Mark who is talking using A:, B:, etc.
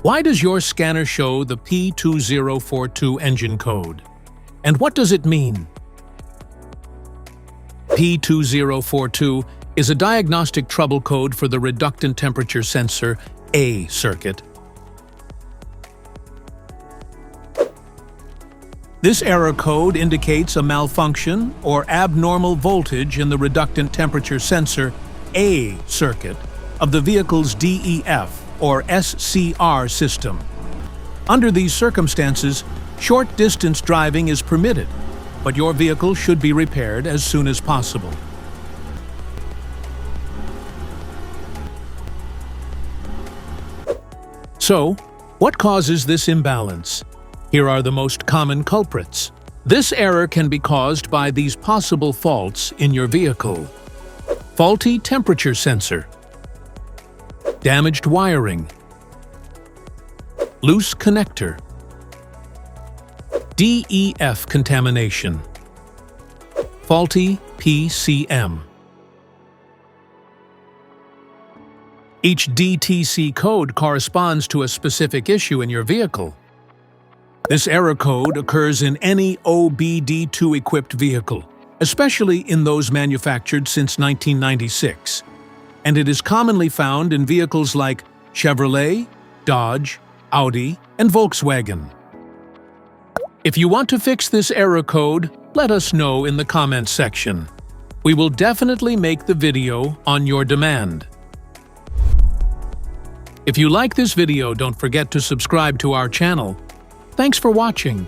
A: Why does your scanner show the P2042 engine code? And what does it mean? P2042 is a diagnostic trouble code for the Reductant Temperature Sensor circuit. This error code indicates a malfunction or abnormal voltage in the Reductant Temperature Sensor circuit of the vehicle's DEF or SCR system. Under these circumstances, short-distance driving is permitted, but your vehicle should be repaired as soon as possible. So, what causes this imbalance? Here are the most common culprits. This error can be caused by these possible faults in your vehicle: faulty temperature sensor, damaged wiring, loose connector, DEF contamination, faulty PCM. Each DTC code corresponds to a specific issue in your vehicle. This error code occurs in any OBD2-equipped vehicle, especially in those manufactured since 1996, and it is commonly found in vehicles like Chevrolet, Dodge, Audi, and Volkswagen. If you want to fix this error code, let us know in the comments section. We will definitely make the video on your demand. If you like this video, don't forget to subscribe to our channel. Thanks for watching.